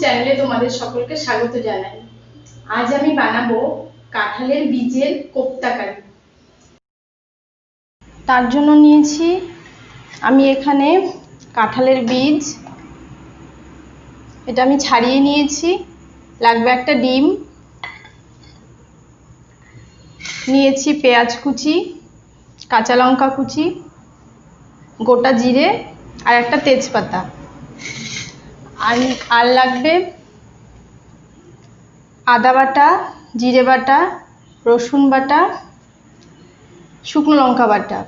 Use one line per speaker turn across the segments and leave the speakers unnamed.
চ্যানেলে তোমাদের সকলকে স্বাগত জানাই। আজ আমি বানাবো কাঁঠালের বীজের কোপ্তা কারি। তার জন্য নিয়েছি আমি এখানে কাঁঠালের বীজ, এটা আমি ছাড়িয়ে নিয়েছি। লাগবে একটা ডিম, নিয়েছি পেঁয়াজ কুচি, কাঁচা লঙ্কা কুচি, গোটা জিরে আর একটা তেজপাতা। আর লাগবে আদা বাটা, জিরে বাটা, রসুন বাটা, শুকনো লঙ্কা বাটা,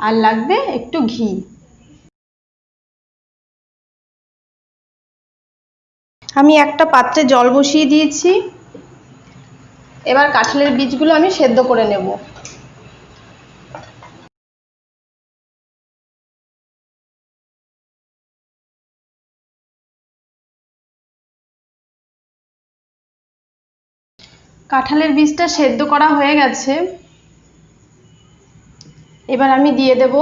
আর লাগবে একটু ঘি। আমি একটা পাত্রে জল বসিয়ে দিয়েছি। এবার কাঁঠালের বীজগুলো আমি সেদ্ধ করে নেব। কাঁঠালের বীজটা সেদ্ধ করা হয়ে গেছে। এবার আমি দিয়ে দেব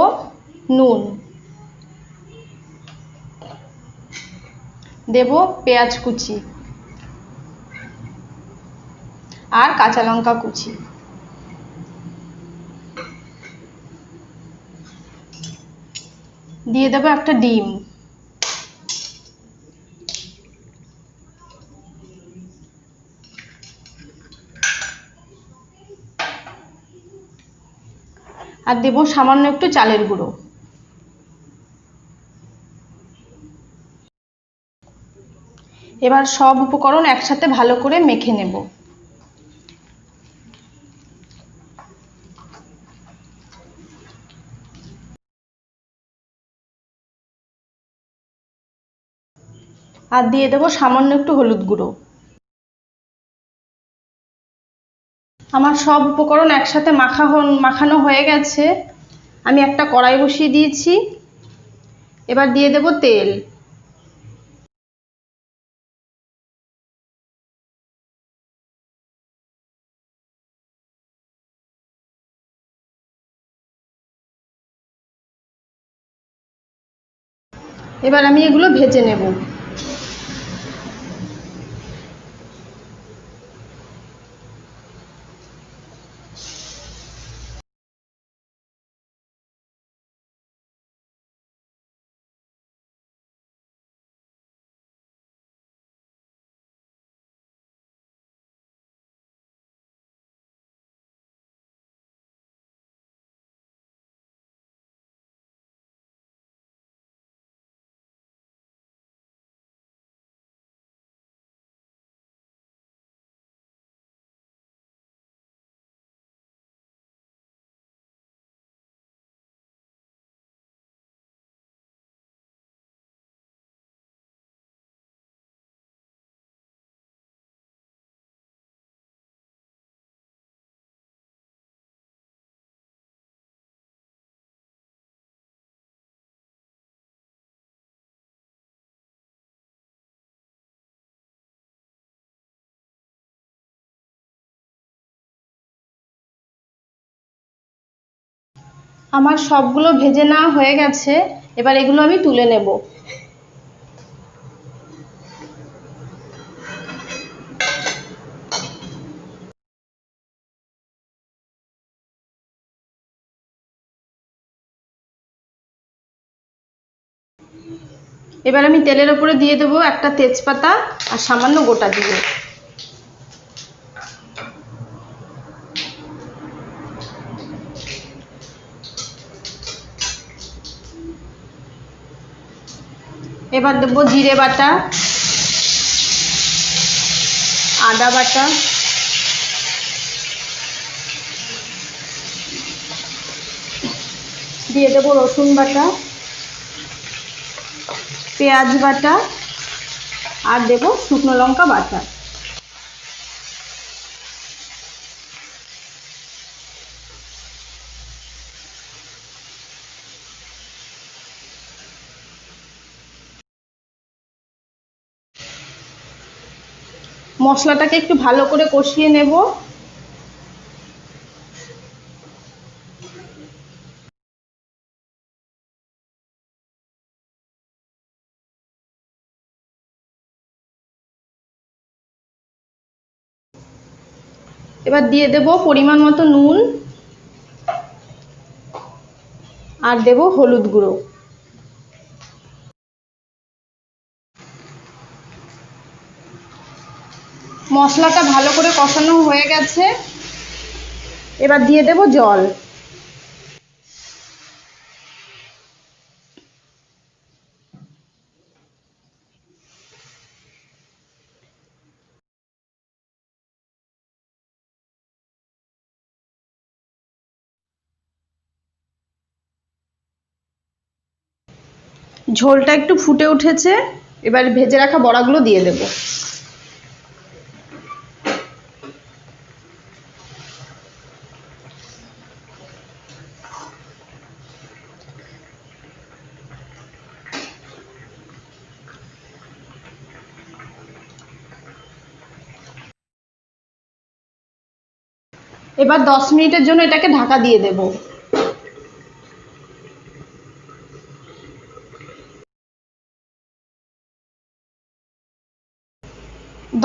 নুন, দেব পেঁয়াজ কুচি আর কাঁচা লঙ্কা কুচি, দিয়ে দেব একটা ডিম, আর দেব সামান্য একটু চালের গুঁড়ো। এবার সব উপকরণ একসাথে ভালো করে মেখে নেব। আর দিয়ে দেব সামান্য একটু হলুদ গুঁড়ো। আমার সব উপকরণ একসাথে মাখানো হয়ে গেছে। আমি একটা কড়াই বসিয়ে দিয়েছি। এবার দিয়ে দেব তেল। এবার আমি এগুলো ভেজে নেব। আমার সবগুলো ভেজে নেওয়া হয়ে গেছে। এবার এগুলো আমি তুলে নেব। এবার আমি তেলের উপরে দিয়ে দেবো একটা তেজপাতা আর সামান্য গোটা জিরে। এবার দেবো জিরে বাটা, আদা বাটা, দিয়ে দেবো রসুন বাটা, পেঁয়াজ বাটা, আর দেবো শুকনো লঙ্কা বাটা। মশলাটাকে একটু ভালো করে কষিয়ে নেব। এবার দিয়ে দেব পরিমাণ মতো নুন আর দেব হলুদ গুঁড়ো। মশলাটা ভালো করে কষানো হয়ে গেছে, এবার দিয়ে দেব জল। ঝোলটা একটু ফুটে উঠেছে, এবার ভেজে রাখা বড়াগুলো দিয়ে দেব। এবার 10 মিনিটের জন্য এটাকে ঢাকা দিয়ে দেব।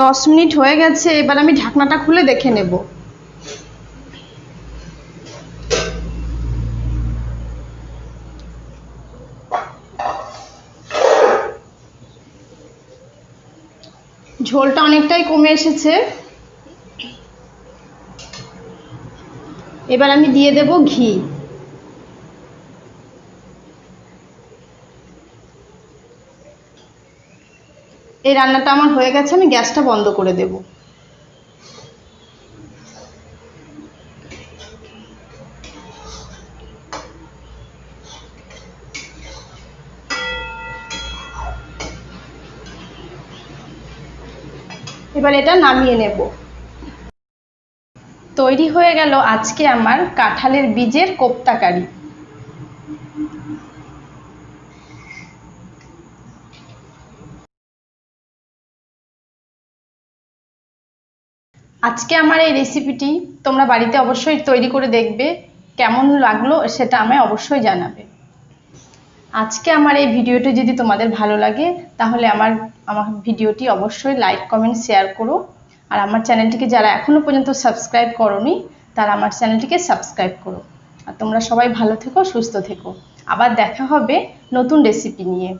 10 মিনিট হয়ে গেছে, এবার আমি ঢাকনাটা খুলে দেখে নেব। ঝোলটা অনেকটাই কমে এসেছে, এবার আমি দিয়ে দেব ঘি। এই রান্নাটা আমার হয়ে গেছে, আমি গ্যাসটা বন্ধ করে দেব। এবার এটা নামিয়ে নেব। তৈরি হয়ে গেল আজকে আমার কাঁঠালের বীজের কোপ্তা কারি। আজকে আমার এই রেসিপিটি তোমরা বাড়িতে অবশ্যই তৈরি করে দেখবে, কেমন লাগলো সেটা আমায় অবশ্যই জানাবে। আজকে আমার এই ভিডিওটি যদি তোমাদের ভালো লাগে তাহলে আমার ভিডিওটি অবশ্যই লাইক কমেন্ট শেয়ার করো, আর আমার চ্যানেলটিকে যারা এখনো পর্যন্ত সাবস্ক্রাইব করোনি তারা আমার চ্যানেলটিকে সাবস্ক্রাইব করো। আর তোমরা সবাই ভালো থেকো, সুস্থ থেকো। আবার দেখা হবে নতুন রেসিপি নিয়ে।